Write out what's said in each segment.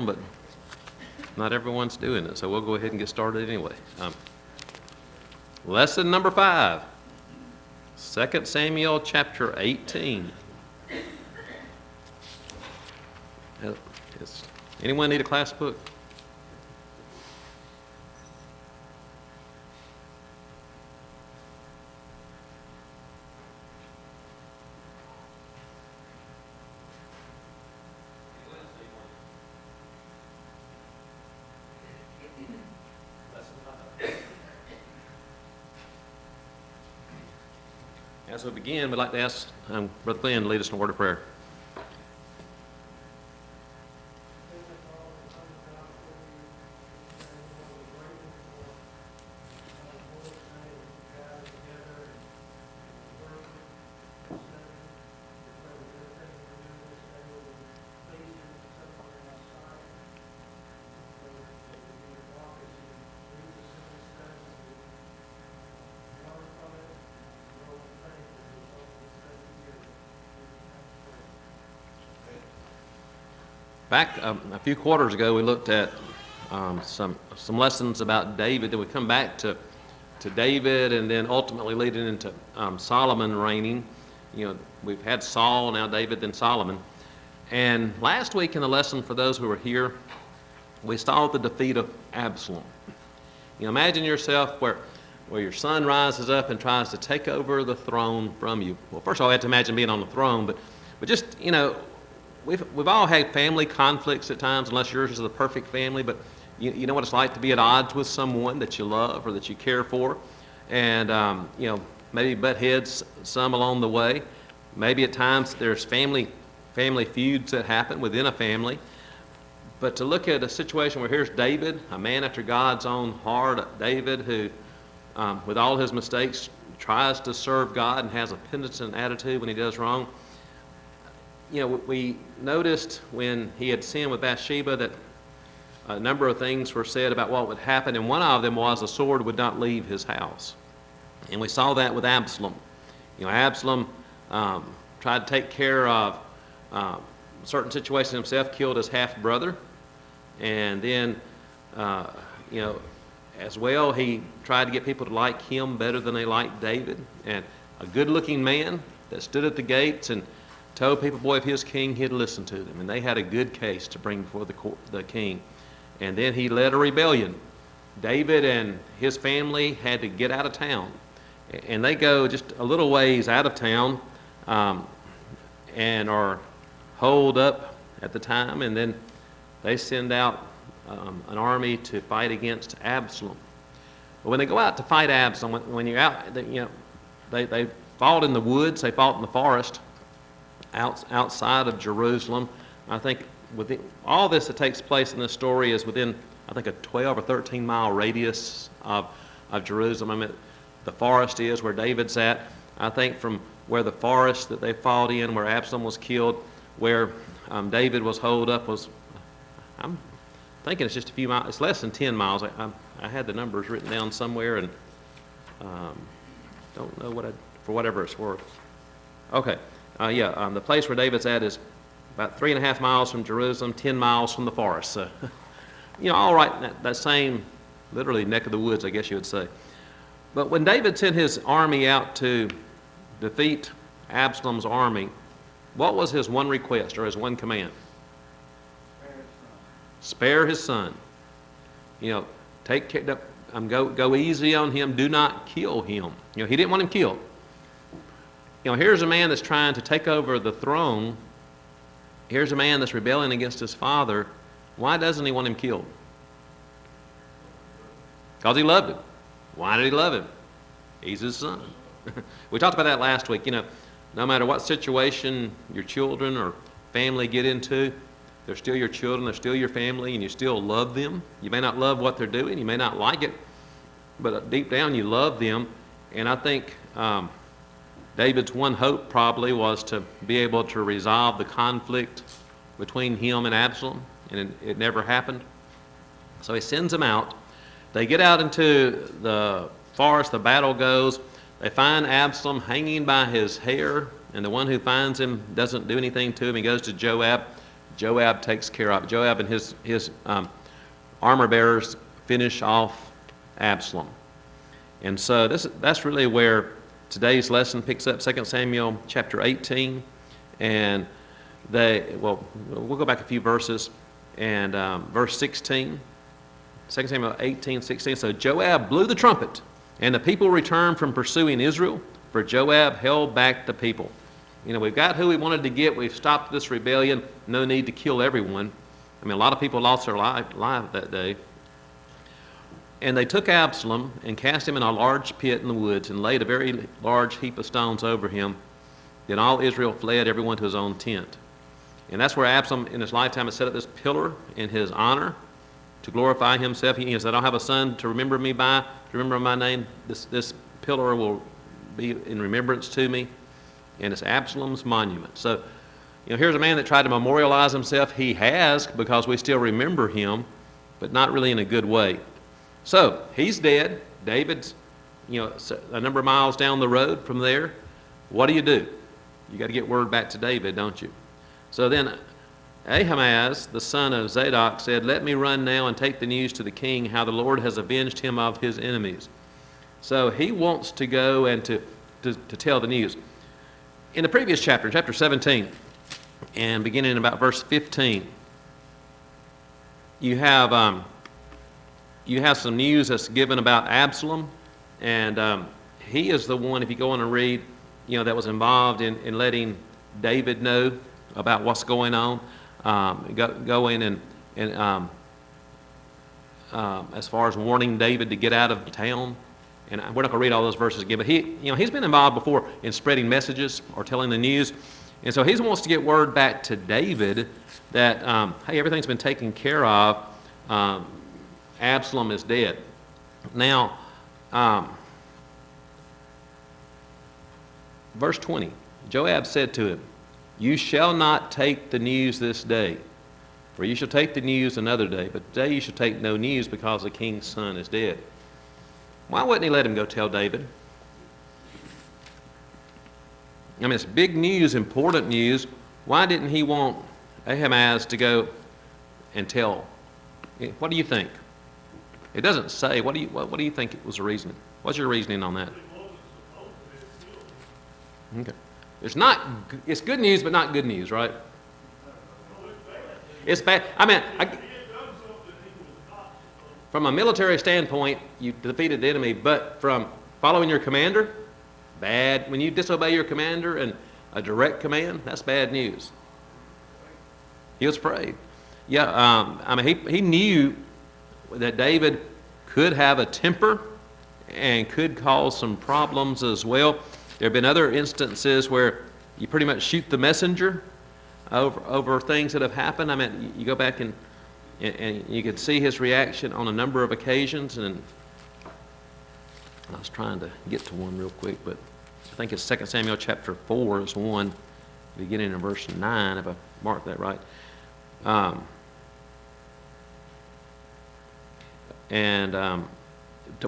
but not everyone's doing it, so we'll go ahead and get started anyway. Lesson number 5, 2 Samuel chapter 18. Anyone need a class book? As we begin, we'd like to ask Brother Glenn to lead us in a word of prayer. Back a few quarters ago, we looked at some lessons about David. Then we come back to David, and then ultimately leading into Solomon reigning. You know, we've had Saul, now David, then Solomon. And last week in the lesson, for those who were here, we saw the defeat of Absalom. You know, imagine yourself where your son rises up and tries to take over the throne from you. Well, first of all, I had to imagine being on the throne, but just, you know, We've all had family conflicts at times, unless yours is the perfect family, but you know what it's like to be at odds with someone that you love or that you care for, and you know, maybe butt heads some along the way. Maybe at times there's family feuds that happen within a family. But to look at a situation where here's David, a man after God's own heart, David who, with all his mistakes, tries to serve God and has a penitent attitude when he does wrong. You know, we noticed when he had sinned with Bathsheba that a number of things were said about what would happen, and one of them was the sword would not leave his house. And we saw that with Absalom. You know, Absalom tried to take care of certain situations himself, killed his half-brother, and then, you know, as well, he tried to get people to like him better than they liked David. And a good-looking man that stood at the gates and told people, boy, if he was king, he'd listen to them. And they had a good case to bring before the king. And then he led a rebellion. David and his family had to get out of town. And they go just a little ways out of town and are holed up at the time. And then they send out an army to fight against Absalom. But when they go out to fight Absalom, when you're out, you know, they fought in the woods, they fought in the forest, outside of Jerusalem. I think within all this that takes place in this story is within, I think, a 12 or 13 mile radius of Jerusalem. I mean, the forest is where David's at. I think from where the forest that they fought in, where Absalom was killed, where David was holed up was, I'm thinking it's just a few miles, it's less than 10 miles. I had the numbers written down somewhere and don't know for whatever it's worth. Okay. The place where David's at is about 3.5 miles from Jerusalem, 10 miles from the forest. So, you know, all right, that same, literally, neck of the woods, I guess you would say. But when David sent his army out to defeat Absalom's army, what was his one request or his one command? Spare his son. You know, take care, go easy on him. Do not kill him. You know, he didn't want him killed. You know, here's a man that's trying to take over the throne. Here's a man that's rebelling against his father. Why doesn't he want him killed? Because he loved him. Why did he love him? He's his son. We talked about that last week. You know, no matter what situation your children or family get into, they're still your children, they're still your family, and you still love them. You may not love what they're doing, you may not like it, but deep down you love them. And I think David's one hope probably was to be able to resolve the conflict between him and Absalom, and it never happened. So he sends them out. They get out into the forest, the battle goes. They find Absalom hanging by his hair, and the one who finds him doesn't do anything to him. He goes to Joab. Joab takes care of it. Joab and his armor bearers finish off Absalom. And so that's really where today's lesson picks up, 2 Samuel chapter 18. And we'll go back a few verses. And verse 16, 2 Samuel 18, 16. So Joab blew the trumpet, and the people returned from pursuing Israel, for Joab held back the people. We've got who we wanted to get. We've stopped this rebellion. No need to kill everyone. A lot of people lost their life that day. And they took Absalom and cast him in a large pit in the woods and laid a very large heap of stones over him. Then all Israel fled, everyone to his own tent. And that's where Absalom in his lifetime has set up this pillar in his honor to glorify himself. He said, I don't have a son to remember me by, to remember my name. This pillar will be in remembrance to me. And it's Absalom's monument. So, here's a man that tried to memorialize himself. He has, because we still remember him, but not really in a good way. So, he's dead. David's, a number of miles down the road from there. What do? You got to get word back to David, don't you? So then Ahimaaz, the son of Zadok, said, let me run now and take the news to the king, how the Lord has avenged him of his enemies. So he wants to go and to tell the news. In the previous chapter, chapter 17, and beginning in about verse 15, you have some news that's given about Absalom, and he is the one, if you go on and read, that was involved in letting David know about what's going on, going and as far as warning David to get out of town. And we're not going to read all those verses again, but he's been involved before in spreading messages or telling the news. And so he wants to get word back to David that, hey, everything's been taken care of. Absalom is dead. Now, verse 20, Joab said to him, you shall not take the news this day, for you shall take the news another day, but today you shall take no news, because the king's son is dead. Why wouldn't he let him go tell David? It's big news, important news. Why didn't he want Ahimaaz to go and tell? What do you think? It doesn't say. What do you think was the reasoning? What's your reasoning on that? Okay. It's good news, but not good news, right? It's bad. From a military standpoint, you defeated the enemy, but from following your commander, bad. When you disobey your commander and a direct command, that's bad news. He was afraid. Yeah, he knew that David could have a temper and could cause some problems as well. There have been other instances where you pretty much shoot the messenger over things that have happened. You go back and you could see his reaction on a number of occasions. And I was trying to get to one real quick, but I think it's 2 Samuel chapter 4 is one, beginning in verse 9, if I marked that right.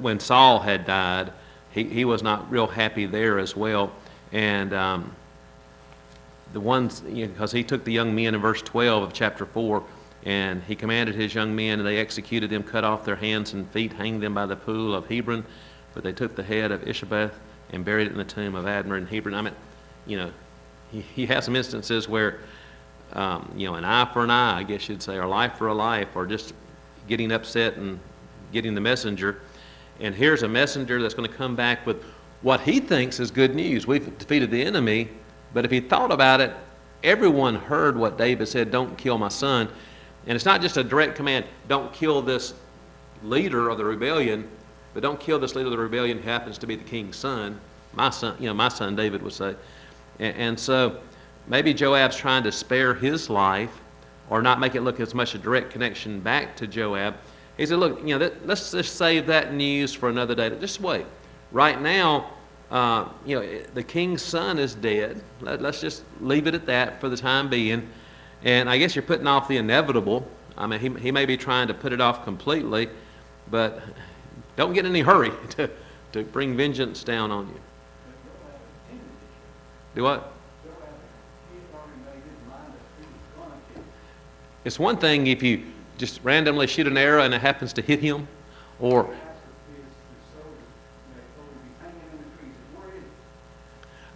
When Saul had died, he was not real happy there as well. And the ones, because he took the young men in verse 12 of chapter 4, and he commanded his young men, and they executed them, cut off their hands and feet, hanged them by the pool of Hebron. But they took the head of Ishabeth and buried it in the tomb of Abner in Hebron. He has some instances where, an eye for an eye, I guess you'd say, or life for a life, or just getting upset and getting the messenger. And here's a messenger that's going to come back with what he thinks is good news. We've defeated the enemy. But if he thought about it, everyone heard what David said, don't kill my son. And it's not just a direct command, don't kill this leader of the rebellion, but don't kill this leader of the rebellion who happens to be the king's son. My son David would say. And so maybe Joab's trying to spare his life or not make it look as much a direct connection back to Joab. He said, look, let's just save that news for another day. Just wait. Right now, the king's son is dead. Let's just leave it at that for the time being. And I guess you're putting off the inevitable. He may be trying to put it off completely, but don't get in any hurry to bring vengeance down on you. Do what? It's one thing if you just randomly shoot an arrow and it happens to hit him, or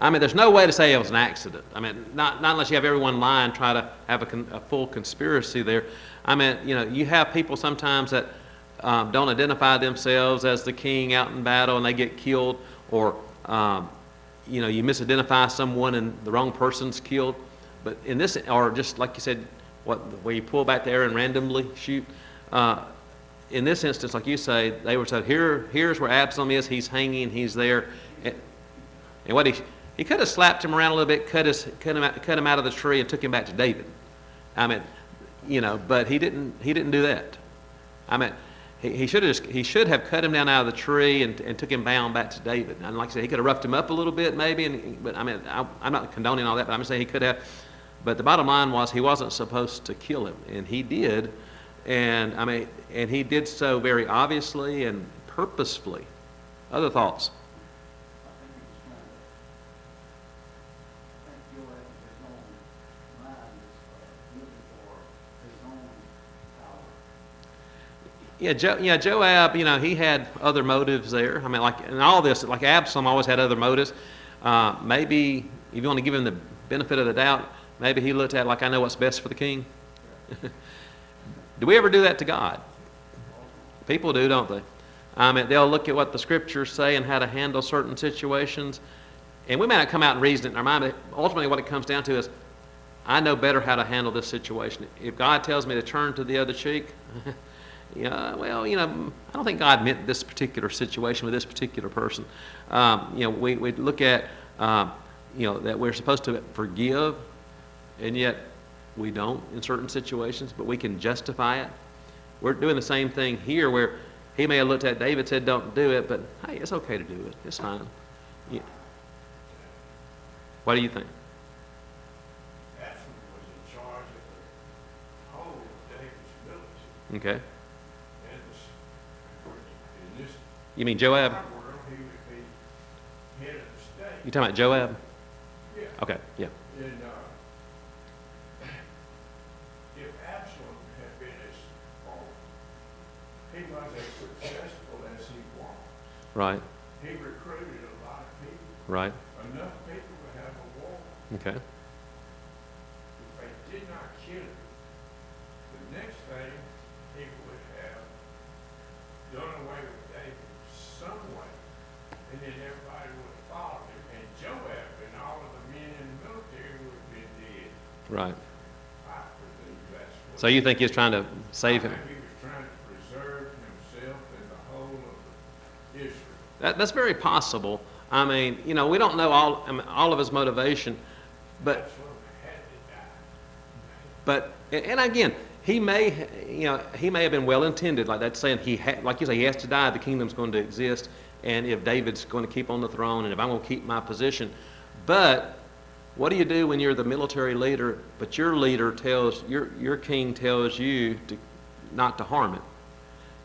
I mean, there's no way to say it was an accident. I mean, not unless you have everyone lying, try to have a full conspiracy there. I mean, you know, you have people sometimes that don't identify themselves as the king out in battle and they get killed, or you know, you misidentify someone and the wrong person's killed. But in this, or just like you said, where you pull back the arrow and randomly shoot. In this instance, like you say, they were said, here's where Absalom is. He's hanging. He's there, and what he could have slapped him around a little bit, cut him out of the tree, and took him back to David. I mean, you know, but he didn't do that. I mean, he should have cut him down out of the tree and took him bound back to David. And like I said, he could have roughed him up a little bit maybe. But I mean, I'm not condoning all that, but I'm just saying he could have. But the bottom line was he wasn't supposed to kill him, and he did. And I mean, and he did so very obviously and purposefully. Other thoughts? Yeah, Joab, you know, he had other motives there. I mean, like in all this, like Absalom always had other motives. Maybe if you want to give him the benefit of the doubt, maybe he looked at it like, I know what's best for the king. Do we ever do that to God? People do, don't they? I mean, they'll look at what the scriptures say and how to handle certain situations. And we may not come out and reason it in our mind, but ultimately what it comes down to is, I know better how to handle this situation. If God tells me to turn to the other cheek, yeah, well, you know, I don't think God meant this particular situation with this particular person. You know, we look at, you know, that we're supposed to forgive, and yet we don't in certain situations, but we can justify it. We're doing the same thing here where he may have looked at David, said don't do it, but hey, it's okay to do it. It's fine. Yeah. What do you think? Absalom was in charge of the whole of David's military. Okay. In this You mean Joab? world, he would be head of the state. You talking about Joab? Yeah. Okay, yeah. And if Absalom had been as he was as successful as he was, Right, he recruited a lot of people. right. Enough people to have a war. Okay. If they did not kill him, the next thing he would have done away with David some way, and then everybody would have followed him, and Joab and all of the men in the military would have been dead. Right. I believe that's what. So you think he's trying to save him? I think he was trying to preserve himself and the whole of Israel. That's very possible. I mean, you know, we don't know all of his motivation, but Absalom had to die. but and again, he may have been well intended, like that's saying like you say, he has to die. The kingdom's going to exist, and if David's going to keep on the throne, and if I'm going to keep my position, but what do you do when you're the military leader, but your leader tells your king tells you not to harm it?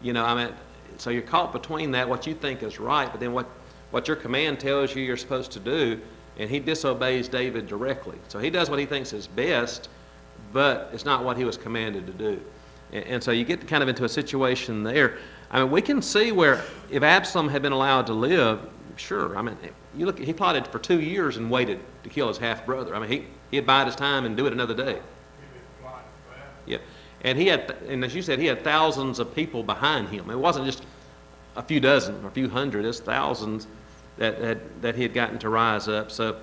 You know, I mean, so you're caught between that, what you think is right, but then what your command tells you you're supposed to do, and he disobeys David directly. So he does what he thinks is best, but it's not what he was commanded to do. And so you get kind of into a situation there. I mean, we can see where if Absalom had been allowed to live, sure. I mean, you look, he plotted for 2 years and waited to kill his half-brother. I mean, he'd bide his time and do it another day. He was plotting for that. Yeah. And as you said, he had thousands of people behind him. It wasn't just a few dozen or a few hundred, it's thousands that he had gotten to rise up. So,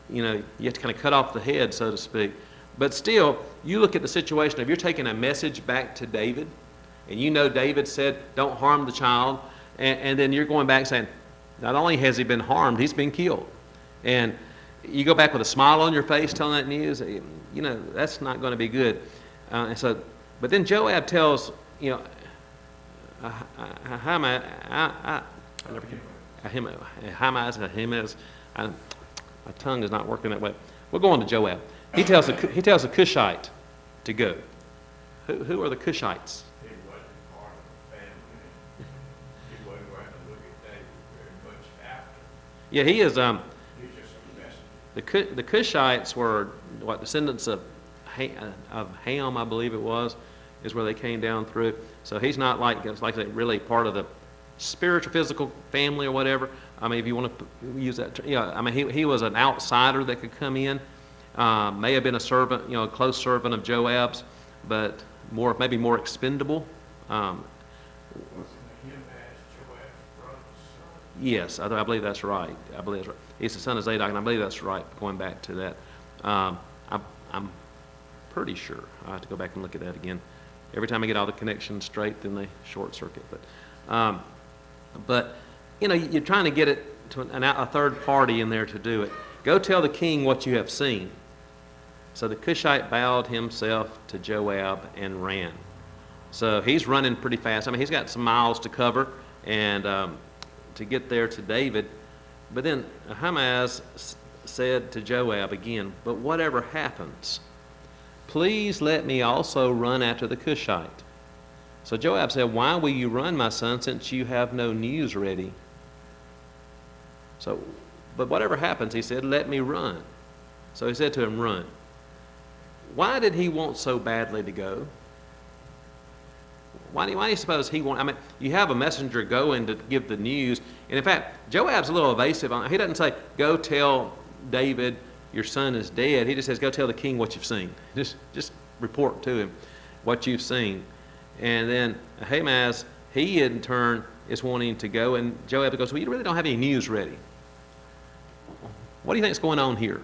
you know, you have to kind of cut off the head, so to speak. But still, you look at the situation, if you're taking a message back to David, and you know David said, don't harm the child, and then you're going back saying, not only has he been harmed, he's been killed. And you go back with a smile on your face telling that news, you know, that's not going to be good. But then Joab tells, you know, my tongue is not working that way. We're going to Joab. He tells a Cushite to go. Who are the Cushites? He wasn't part of the family. He wasn't going to look at David very much after. Yeah, he is. He's just a messenger. The Cushites were what, descendants of of Ham, I believe it was, is where they came down through. So he's not like, it's like really part of the spiritual, physical family or whatever. I mean, if you want to use that, yeah, I mean, he was an outsider that could come in. May have been a servant, a close servant of Joab's, but maybe more expendable. Wasn't him as Joab's brother's son? Yes, I believe that's right. I believe that's right. He's the son of Zadok, and I believe that's right, going back to that. I'm pretty sure. I have to go back and look at that again. Every time I get all the connections straight, then they short circuit. But you're trying to get it to a third party in there to do it. Go tell the king what you have seen. So the Cushite bowed himself to Joab and ran. So he's running pretty fast. I mean, he's got some miles to cover and to get there to David. But then Ahimaaz said to Joab again, "But whatever happens, please let me also run after the Cushite." So Joab said, "Why will you run, my son, since you have no news ready?" So, but whatever happens, he said, "Let me run." So he said to him, "Run." Why did he want so badly to go? Why do you suppose he want? I mean, you have a messenger going to give the news, and in fact, Joab's a little evasive. He doesn't say, "Go tell David your son is dead." He just says, "Go tell the king what you've seen." Just report to him what you've seen. And then Ahimaaz, he in turn is wanting to go, and Joab goes, "Well, you really don't have any news ready. What do you think's going on here?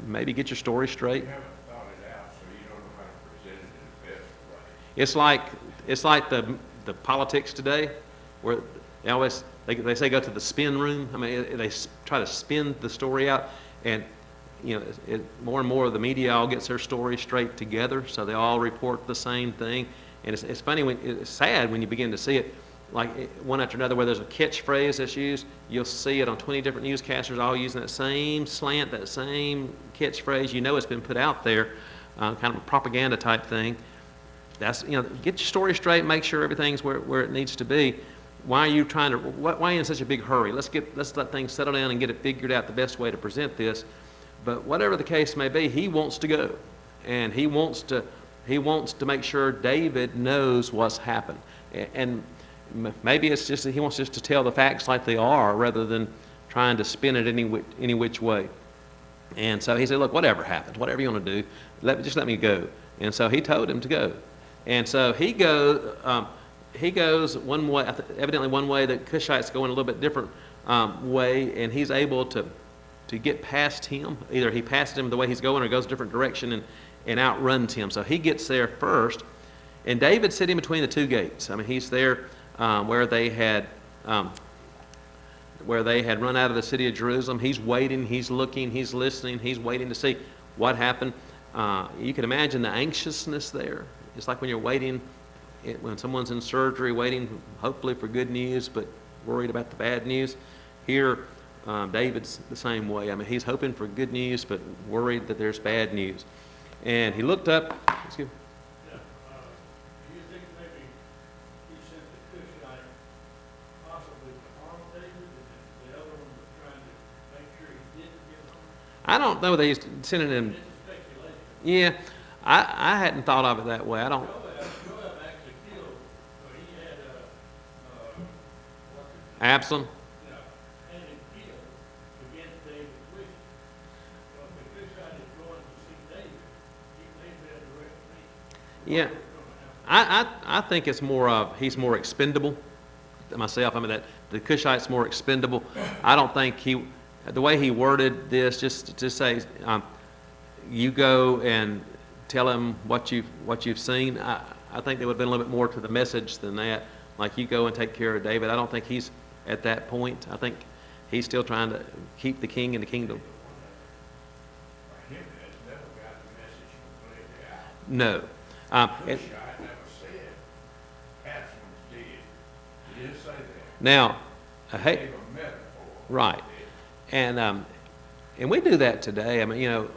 Maybe get your story straight." You haven't thought it out, so you don't know how to present it in the best way. It's like the politics today, where they always they say go to the spin room. I mean, they try to spin the story out, and more and more of the media all gets their story straight together, so they all report the same thing. And it's funny it's sad when you begin to see it, like one after another, where there's a catchphrase that's used. You'll see it on 20 different newscasters all using that same slant, that same catchphrase. It's been put out there, kind of a propaganda type thing. That's get your story straight, make sure everything's where it needs to be. Why are you why are you in such a big hurry? Let's let things settle down and get it figured out the best way to present this. But whatever the case may be, he wants to go, and he wants to make sure David knows what's happened. And maybe it's just that he wants just to tell the facts like they are, rather than trying to spin it any which way. And so he said, "Look, whatever happens, whatever you want to do, just let me go." And so he told him to go. And so he goes one way, evidently one way. The Cushite's going a little bit different way, and he's able to get past him. Either he passes him the way he's going, or goes a different direction and outruns him. So he gets there first, and David's sitting between the two gates. I mean, he's there where they had run out of the city of Jerusalem. He's waiting, he's looking, he's listening, he's waiting to see what happened. You can imagine the anxiousness there. It's like when you're waiting, when someone's in surgery, waiting hopefully for good news, but worried about the bad news. Here, David's the same way. I mean, he's hoping for good news, but worried that there's bad news. And he looked up. Excuse me. Yeah, do you think maybe he sent the Cushite possibly to harm David, and the other one was trying to make sure he didn't get harmed? I don't know that he's sending him. This is speculation. Yeah, I hadn't thought of it that way. I don't. Joab actually killed, but he had Absalom. had him killed against David's wishes. So if the Cushite is going to see David, he may better direct me. Yeah, I think it's more of he's more expendable. Myself, I mean that the Cushite's more expendable. I don't think the way he worded this, just to say, you go and tell him what you've seen. I think there would have been a little bit more to the message than that. Like, you go and take care of David. I don't think he's at that point. I think he's still trying to keep the king in the kingdom. Him has never got the message completely out. No. And Cushite never said Absalom's dead. He didn't say that. now, He hey, gave a metaphor. right. And we do that today. I mean,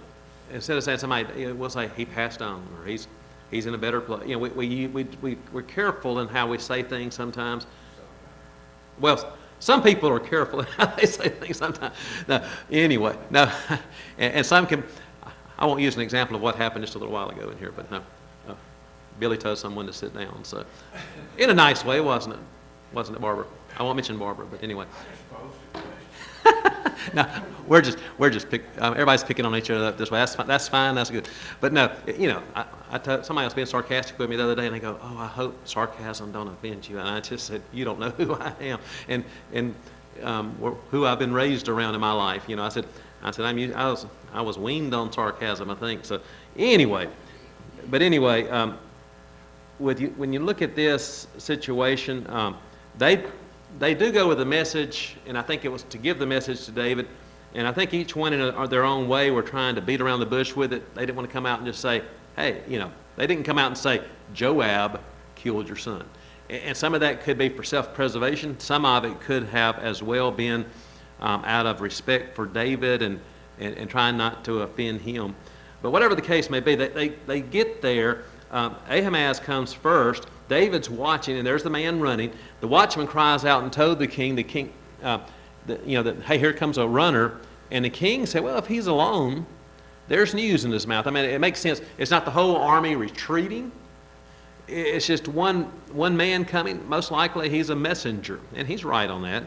instead of saying somebody, we'll say he passed on, or he's in a better place. We're careful in how we say things sometimes. Well, some people are careful in how they say things sometimes. No, anyway, no, and some can. I won't use an example of what happened just a little while ago in here, but no. Billy told someone to sit down, so, in a nice way, wasn't it? Wasn't it, Barbara? I won't mention Barbara, but anyway. No, everybody's picking on each other this way. That's fine, that's good. But no, I told somebody else being sarcastic with me the other day, and they go, "Oh, I hope sarcasm don't offend you." And I just said, "You don't know who I am, and who I've been raised around in my life." I said, I was weaned on sarcasm, I think. So anyway, when you look at this situation, they do go with the message, and I think it was to give the message to David, and I think each one in their own way were trying to beat around the bush with it. They didn't want to come out and just say, hey, they didn't come out and say, Joab killed your son. And some of that could be for self-preservation. Some of it could have as well been out of respect for David and trying not to offend him. But whatever the case may be, they get there. Ahimaaz comes first. David's watching, and there's the man running. The watchman cries out and told the king, that, hey, here comes a runner. And the king said, well, if he's alone, there's news in his mouth. I mean, it makes sense. It's not the whole army retreating. It's just one man coming. Most likely he's a messenger, and he's right on that.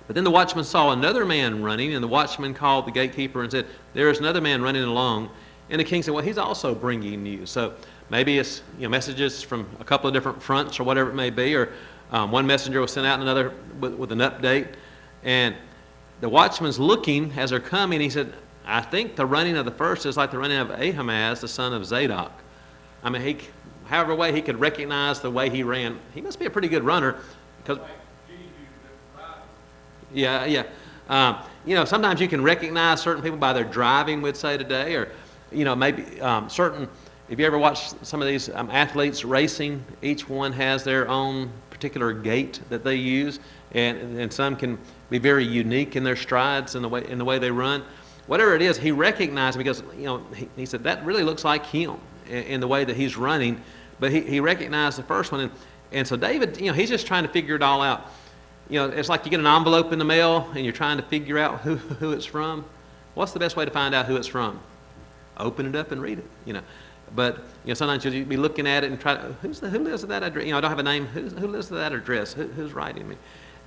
But then the watchman saw another man running, and the watchman called the gatekeeper and said, there is another man running along. And the king said, well, he's also bringing news. So maybe it's messages from a couple of different fronts or whatever it may be, or one messenger was sent out another with an update. And the watchman's looking as they're coming. He said, I think the running of the first is like the running of Ahimaaz, the son of Zadok. I mean, however way he could recognize the way he ran, he must be a pretty good runner. Because, yeah. Sometimes you can recognize certain people by their driving, we'd say today, or maybe certain. If you ever watch some of these athletes racing, each one has their own particular gait that they use, and some can be very unique in their strides and the way they run. Whatever it is, he recognized because he said that really looks like him in the way that he's running, but he recognized the first one, and so David, he's just trying to figure it all out. It's like you get an envelope in the mail and you're trying to figure out who it's from. What's the best way to find out who it's from? Open it up and read it. But sometimes you'll be looking at it and try to, who lives at that address? I don't have a name. Who lives at that address? Who's writing me?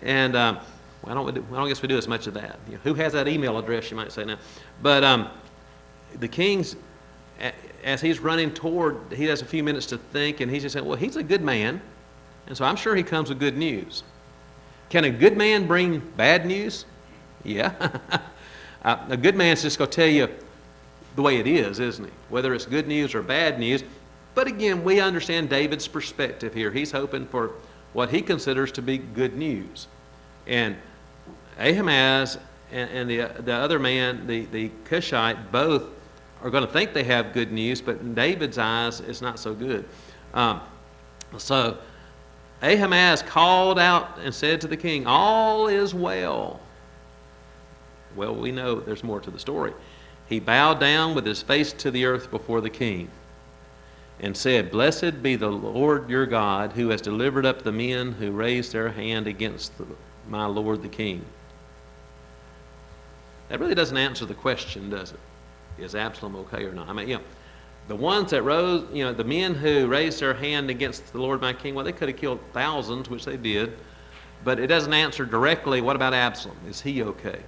And I don't guess we do as much of that. Who has that email address? You might say now. But the king's, as he's running toward, he has a few minutes to think, and he's just saying, well, he's a good man, and so I'm sure he comes with good news. Can a good man bring bad news? Yeah. A good man's just going to tell you the way it is, isn't he? Whether it's good news or bad news. But again, we understand David's perspective here. He's hoping for what he considers to be good news. And Ahimaaz and the other man, the Cushite, both are going to think they have good news, but in David's eyes, it's not so good. So Ahimaaz called out and said to the king, all is well. Well, we know there's more to the story. He bowed down with his face to the earth before the king and said, blessed be the Lord your God, who has delivered up the men who raised their hand against my lord the king. That really doesn't answer the question, does it? Is Absalom okay or not? I mean, the ones that rose, the men who raised their hand against the Lord my king, well, they could have killed thousands, which they did, but it doesn't answer directly, what about Absalom? Is he okay?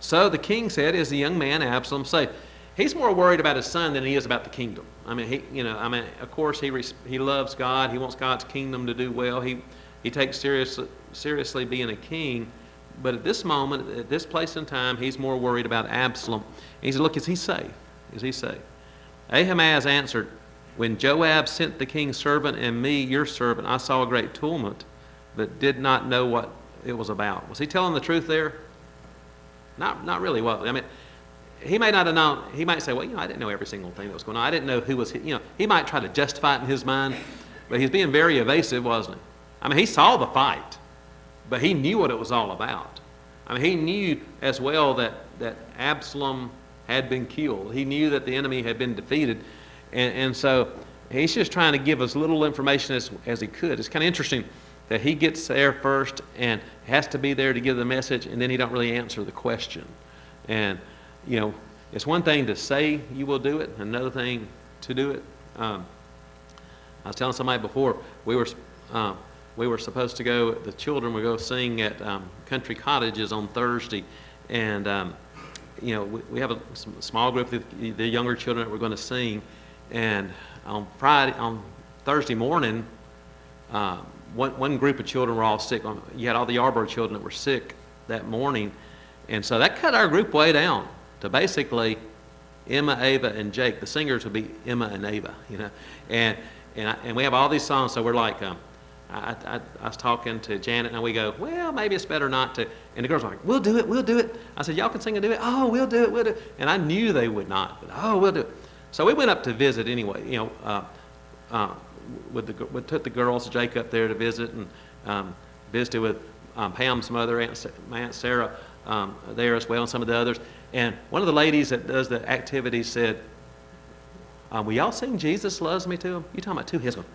So the king said, is the young man Absalom safe? He's more worried about his son than he is about the kingdom. I mean, of course he loves God. He wants God's kingdom to do well. He takes seriously being a king. But at this moment, at this place in time, he's more worried about Absalom. And he said, look, is he safe? Is he safe? Ahimaaz answered, when Joab sent the king's servant and me, your servant, I saw a great tumult, but did not know what it was about. Was he telling the truth there? Not really. Well, I mean, he may not have known. He might say, well, I didn't know every single thing that was going on. I didn't know who was, he might try to justify it in his mind, but he's being very evasive, wasn't he? I mean, he saw the fight, but he knew what it was all about. I mean, he knew as well that Absalom had been killed. He knew that the enemy had been defeated, and so he's just trying to give as little information as he could. It's kind of interesting that he gets there first and has to be there to give the message, and then he don't really answer the question. And, it's one thing to say you will do it, another thing to do it. I was telling somebody before, we were supposed to go, the children would go sing at country cottages on Thursday, and we have a small group of the younger children that were going to sing, and on Thursday morning, one group of children were all sick. You had all the Yarborough children that were sick that morning, and so that cut our group way down to basically Emma, Ava, and Jake. The singers would be Emma and Ava, and we have all these songs, so we're like, I was talking to Janet, and we go, well, maybe it's better not to. And the girls were like, we'll do it. I said, y'all can sing and do it? Oh, we'll do it. And I knew they would not, but we'll do it. So we went up to visit anyway, we took the girls, Jake, up there to visit, and visited with Pam's mother, Aunt Sarah, there as well, and some of the others. And one of the ladies that does the activities said, will y'all sing Jesus Loves Me to him? You talking about two his one.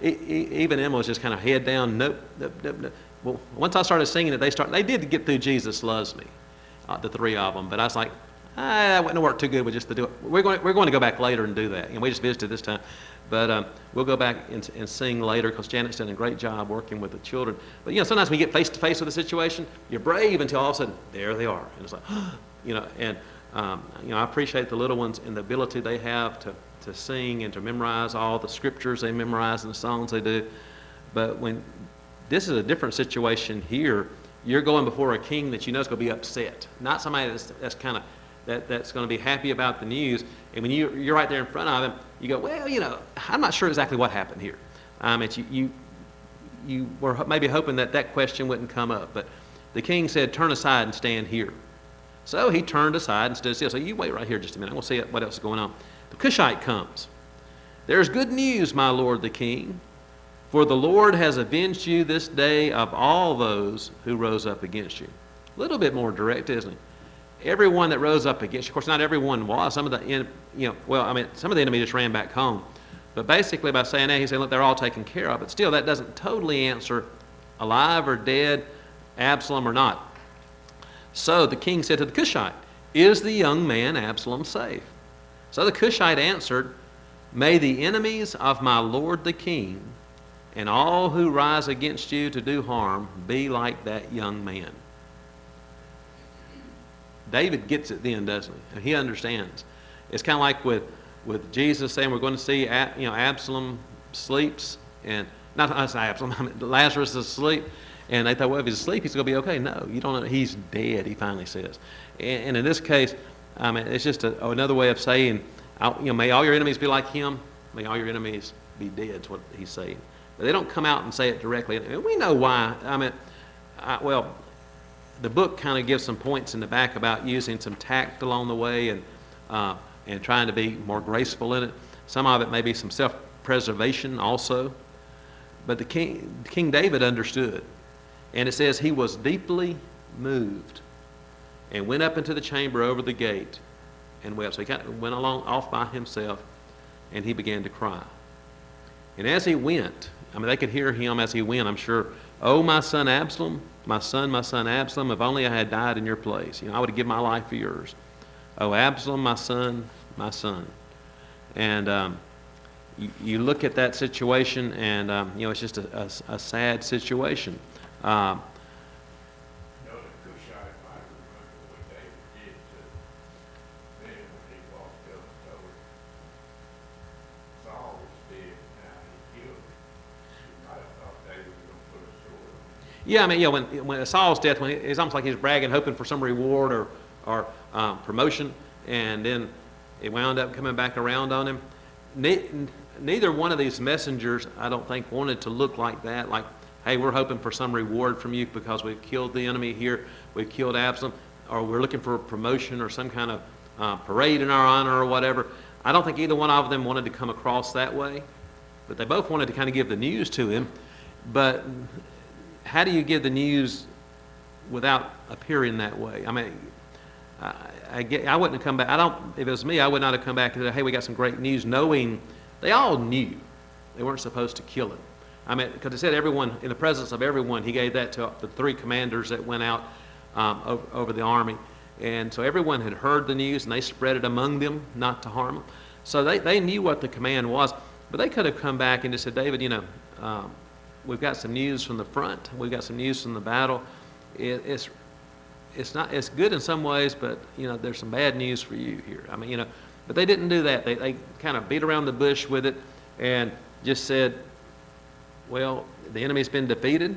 Even Emma was just kind of head down, nope. Well, once I started singing it, they did get through Jesus Loves Me, the three of them. But I was like, that wouldn't work too good with just to do it. We're going to go back later and do that. And we just visited this time. But we'll go back and sing later, because Janet's done a great job working with the children. But, sometimes when you get face to face with a situation, you're brave until all of a sudden, there they are. And it's like, I appreciate the little ones and the ability they have to sing and to memorize all the scriptures they memorize and the songs they do. But when this is a different situation here, you're going before a king that you know is going to be upset, not somebody that's kind of that's going to be happy about the news. And when you're right there in front of him, you go, well, I'm not sure exactly what happened here. You were maybe hoping that question wouldn't come up, but the king said, turn aside and stand here. So he turned aside and stood still. So you wait right here just a minute. I'm going to see what else is going on. The Cushite comes. There's good news, my lord the king, for the Lord has avenged you this day of all those who rose up against you. A little bit more direct, isn't it? Everyone that rose up against you. Of course, not everyone was. Some of the enemy just ran back home. But basically, by saying that, he said, look, they're all taken care of. But still, that doesn't totally answer alive or dead, Absalom or not. So the king said to the Cushite, is the young man Absalom safe? So the Cushite answered, may the enemies of my lord the king and all who rise against you to do harm be like that young man. David gets it then, doesn't he? He understands. It's kind of like with Jesus saying we're going to see Absalom sleeps, and not Absalom, Lazarus is asleep, and they thought, well, if he's asleep, he's going to be okay. No, you don't know. He's dead, he finally says. And in this case, it's just another way of saying, may all your enemies be like him. May all your enemies be dead, is what he's saying. But they don't come out and say it directly. And we know why. The book kind of gives some points in the back about using some tact along the way and trying to be more graceful in it. Some of it may be some self-preservation also. But the King David understood. And it says he was deeply moved and went up into the chamber over the gate and wept. So he kind of went off by himself, and he began to cry. And as he went, they could hear him as he went, I'm sure, oh, my son Absalom, my son Absalom, if only I had died in your place. I would have given my life for yours. Oh, Absalom, my son, my son. And you look at that situation, and it's just a sad situation. The Cushite might remember what David did to them when he walked up and told Saul was dead, now he killed him. He might have thought David was going to put a sword on him. Yeah, when Saul's death, it's almost like he's bragging, hoping for some reward or promotion, and then it wound up coming back around on him. Neither one of these messengers, I don't think, wanted to look like that, like, hey, we're hoping for some reward from you because we've killed the enemy here, we've killed Absalom, or we're looking for a promotion or some kind of parade in our honor or whatever. I don't think either one of them wanted to come across that way, but they both wanted to kind of give the news to him. But how do you give the news without appearing that way? I wouldn't have come back. If it was me, I would not have come back and said, hey, we got some great news, knowing they all knew they weren't supposed to kill him. Because it said everyone, in the presence of everyone, he gave that to the three commanders that went out over the army. And so everyone had heard the news, and they spread it among them, not to harm them. So they knew what the command was, but they could have come back and just said, David, we've got some news from the front. We've got some news from the battle. It's not, it's good in some ways, but, there's some bad news for you here. But they didn't do that. They kind of beat around the bush with it and just said, well, the enemy's been defeated.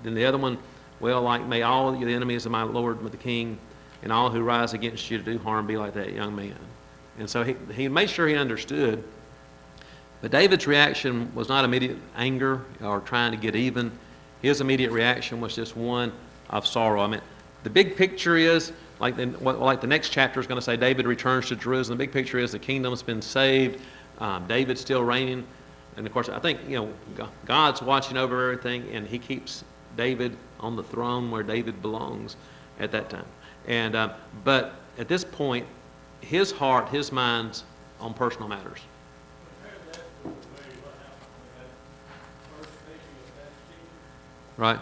Then the other one, well, like, may all the enemies of my Lord the king and all who rise against you to do harm be like that young man. And so he made sure he understood. But David's reaction was not immediate anger or trying to get even. His immediate reaction was just one of sorrow. The big picture is, like the next chapter is going to say, David returns to Jerusalem. The big picture is the kingdom's been saved. David's still reigning. And of course, I think, God's watching over everything, and he keeps David on the throne where David belongs at that time. And but at this point, his heart, his mind's on personal matters. Right.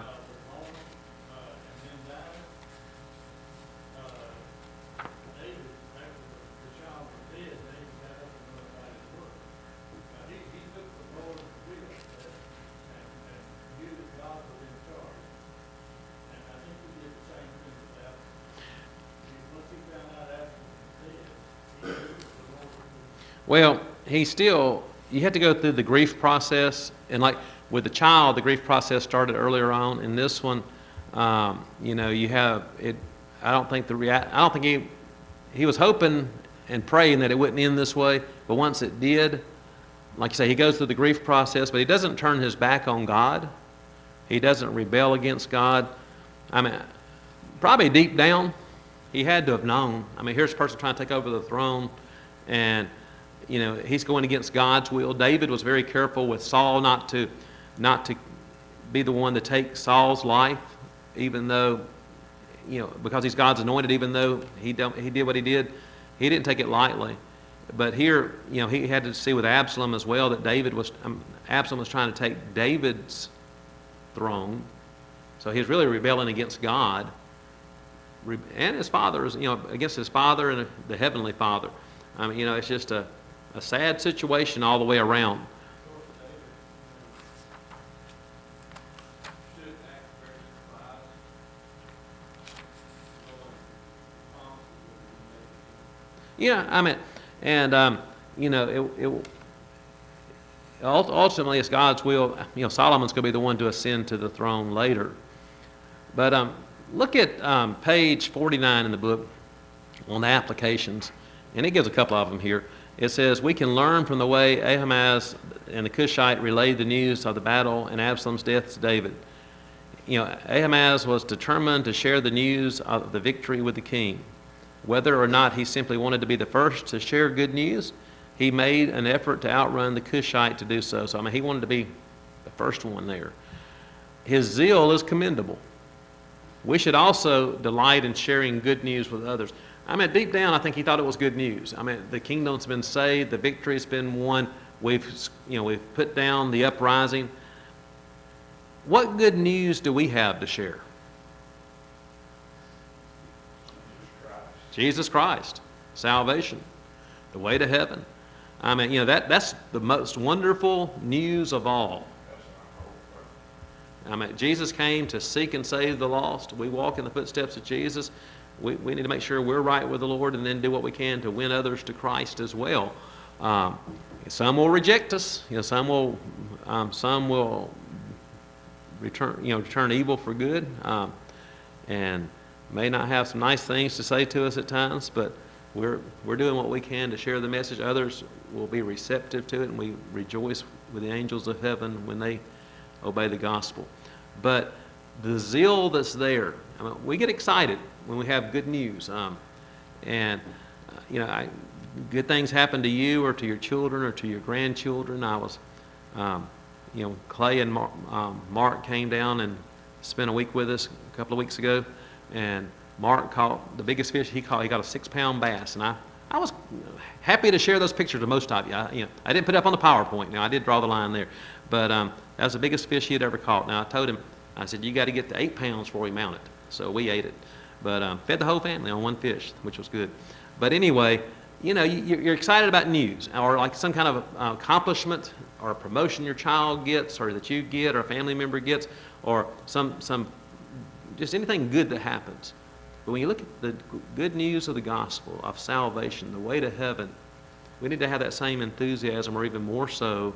Well, you had to go through the grief process, and like with the child, the grief process started earlier on. In this one, you have it. I don't think he was hoping and praying that it wouldn't end this way, but once it did, like you say, he goes through the grief process, but he doesn't turn his back on God. He doesn't rebel against God. Probably deep down, he had to have known. Here's a person trying to take over the throne, and he's going against God's will. David was very careful with Saul not to be the one to take Saul's life, even though, because he's God's anointed, even though he did what he did, he didn't take it lightly. But here, he had to see with Absalom as well that Absalom was trying to take David's throne. So he was really rebelling against God and his father, against his father and the heavenly Father. It's just a sad situation all the way around. Ultimately it's God's will. Solomon's going to be the one to ascend to the throne later. But look at page 49 in the book on the applications, and it gives a couple of them here. It says, we can learn from the way Ahimaaz and the Cushite relayed the news of the battle and Absalom's death to David. Ahimaaz was determined to share the news of the victory with the king. Whether or not he simply wanted to be the first to share good news, he made an effort to outrun the Cushite to do so. So, he wanted to be the first one there. His zeal is commendable. We should also delight in sharing good news with others. Deep down, I think he thought it was good news. The kingdom's been saved, the victory's been won. We've put down the uprising. What good news do we have to share? Jesus Christ, salvation, the way to heaven. That's the most wonderful news of all. Jesus came to seek and save the lost. We walk in the footsteps of Jesus. We need to make sure we're right with the Lord, and then do what we can to win others to Christ as well. Some will reject us. Some will return evil for good, and may not have some nice things to say to us at times. But we're doing what we can to share the message. Others will be receptive to it, and we rejoice with the angels of heaven when they obey the gospel. But the zeal that's there, we get excited when we have good news, good things happen to you or to your children or to your grandchildren. Clay and Mark came down and spent a week with us a couple of weeks ago, and Mark caught the biggest fish he caught. He got a 6-pound bass, and I was happy to share those pictures with most of you. I didn't put it up on the PowerPoint. Now, I did draw the line there, but that was the biggest fish he had ever caught. Now, I told him, I said, you got to get to 8 pounds before we mount it. So we ate it. But fed the whole family on one fish, which was good. But anyway, you're excited about news or like some kind of accomplishment or a promotion your child gets or that you get or a family member gets or some just anything good that happens. But when you look at the good news of the gospel, of salvation, the way to heaven, we need to have that same enthusiasm or even more so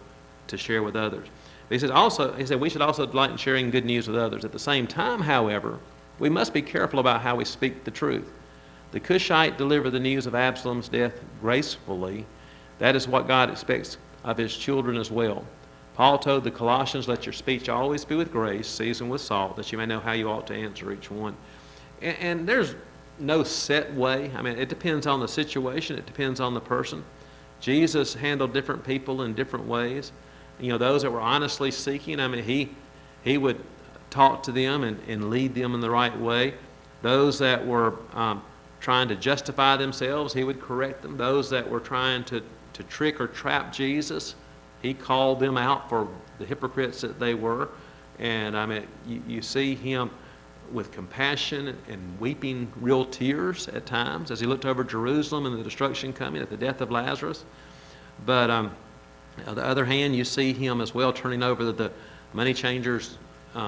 to share with others. But he said we should also delight in sharing good news with others. At the same time, however, we must be careful about how we speak the truth. The Cushite delivered the news of Absalom's death gracefully. That is what God expects of his children as well. Paul told the Colossians, let your speech always be with grace, seasoned with salt, that you may know how you ought to answer each one. And there's no set way. I mean, it depends on the situation. It depends on the person. Jesus handled different people in different ways. Those that were honestly seeking, I mean, he would talk to them and lead them in the right way. Those that were trying to justify themselves, he would correct them. Those that were trying to trick or trap Jesus, he called them out for the hypocrites that they were. And I mean, you see him with compassion and weeping real tears at times as he looked over Jerusalem and the destruction coming at the death of Lazarus. But on the other hand, you see him as well turning over the money changers'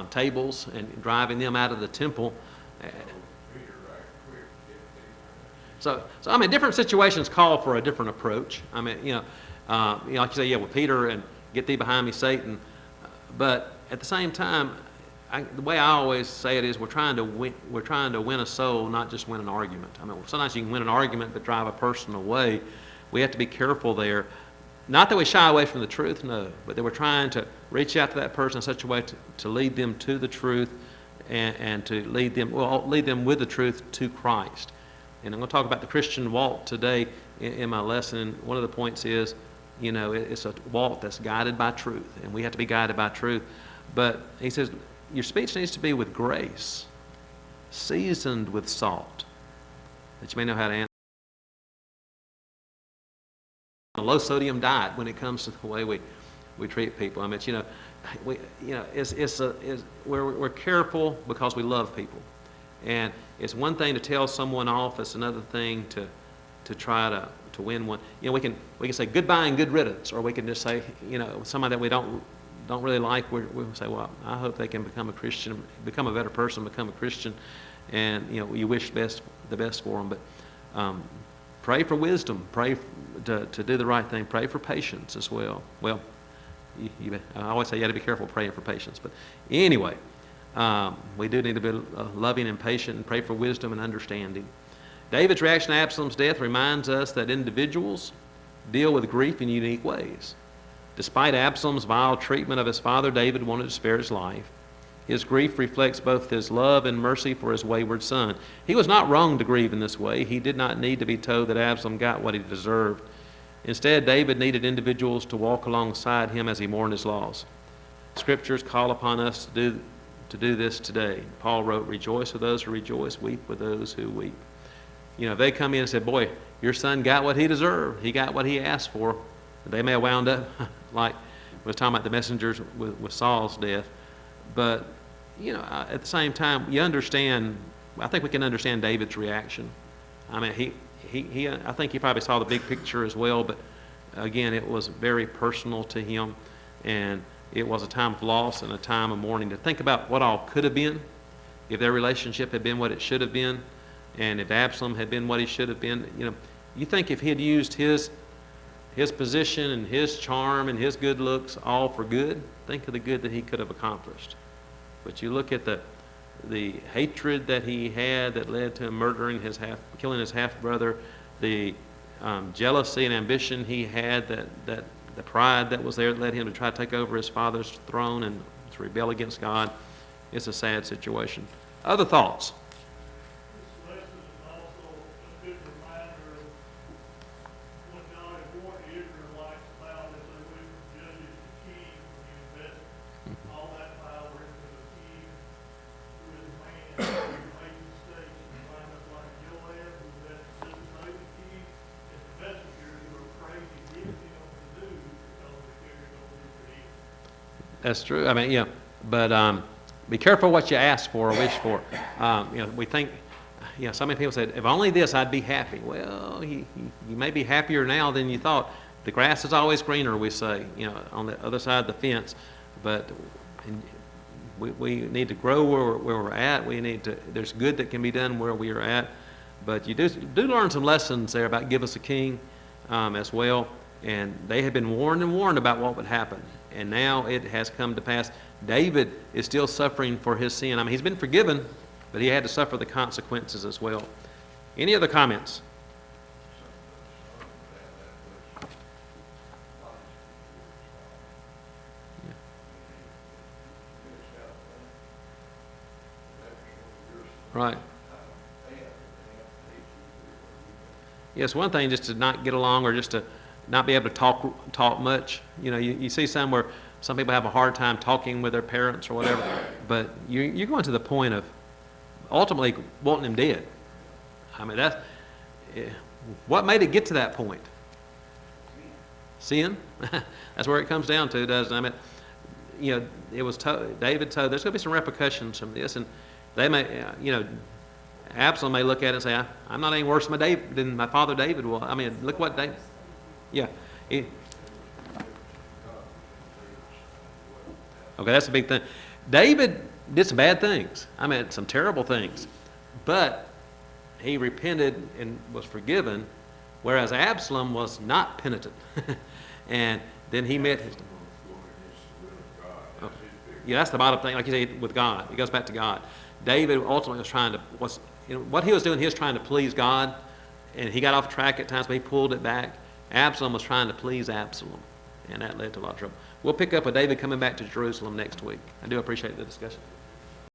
tables and driving them out of the temple. So I mean, different situations call for a different approach. I mean, like you say, with Peter and get thee behind me, Satan. But at the same time, the way I always say it is we're trying to win a soul, not just win an argument. I mean, sometimes you can win an argument but drive a person away. We have to be careful there. Not that we shy away from the truth, no, but that we're trying to reach out to that person in such a way to lead them to the truth and to lead them with the truth to Christ. And I'm going to talk about the Christian walk today in my lesson. One of the points is, it's a walk that's guided by truth, and we have to be guided by truth. But he says, your speech needs to be with grace, seasoned with salt, that you may know how to answer a low-sodium diet when it comes to the way we treat people. I mean, we're careful because we love people, and it's one thing to tell someone off. It's another thing to try to win one. We can say goodbye and good riddance, or we can just say, somebody that we don't really like, we'll say, well, I hope they can become a Christian, become a better person, become a Christian, and you wish the best for them. But pray for wisdom, pray to do the right thing, pray for patience as well. Well, I always say you got to be careful praying for patience, but anyway, we do need to be loving and patient and pray for wisdom and understanding. David's reaction to Absalom's death reminds us that individuals deal with grief in unique ways. Despite Absalom's vile treatment of his father, David wanted to spare his life. His grief reflects both his love and mercy for his wayward son. He was not wrong to grieve in this way. He did not need to be told that Absalom got what he deserved. Instead, David needed individuals to walk alongside him as he mourned his loss. Scriptures call upon us to do this today. Paul wrote, rejoice with those who rejoice, weep with those who weep. If they come in and say, boy, your son got what he deserved, he got what he asked for, they may have wound up like we was talking about the messengers with Saul's death. But, at the same time, you understand, I think we can understand David's reaction. I mean, I think he probably saw the big picture as well, but again, it was very personal to him, and it was a time of loss and a time of mourning to think about what all could have been if their relationship had been what it should have been, and if Absalom had been what he should have been. You think if he had used his position and his charm and his good looks all for good, think of the good that he could have accomplished. But you look at the hatred that he had that led to him murdering killing his half-brother, the jealousy and ambition he had, that the pride that was there that led him to try to take over his father's throne and to rebel against God. It's a sad situation. Other thoughts? This lesson is also a good reminder of what God had warned the Israelites about as they went from judges to king, when he invested all that power into the king who is man who made mistakes and wind up like Joab, who had to disobey the king, and the messengers who were afraid to give him the news because they carried over to him. That's true. I mean, but be careful what you ask for or wish for. We think, you know, so many people said, if only this, I'd be happy. Well, you may be happier now than you thought. The grass is always greener, we say, you know, on the other side of the fence. But we need to grow where we're at. There's good that can be done where we are at. But you do learn some lessons there about give us a king as well. And they had been warned and warned about what would happen. And now it has come to pass. David is still suffering for his sin. I mean, he's been forgiven, but he had to suffer the consequences as well. Any other comments? Right. Yes, one thing just to not get along or just to not be able to talk much. You know, you see some where some people have a hard time talking with their parents or whatever, but you're going to the point of ultimately wanting them dead. I mean, what made it get to that point? Sin? That's where it comes down to, doesn't it? I mean, you know, it was David told there's going to be some repercussions from this, and they may, you know, Absalom may look at it and say, I'm not any worse than my father David was. I mean, look what David, yeah. Okay, that's a big thing. David did some bad things. I mean, some terrible things. But he repented and was forgiven, whereas Absalom was not penitent. And then he met his... Okay. Yeah, that's the bottom thing, like you say, with God. It goes back to God. David ultimately was what he was doing, he was trying to please God, and he got off track at times, but he pulled it back. Absalom was trying to please Absalom, and that led to a lot of trouble. We'll pick up with David coming back to Jerusalem next week. I do appreciate the discussion.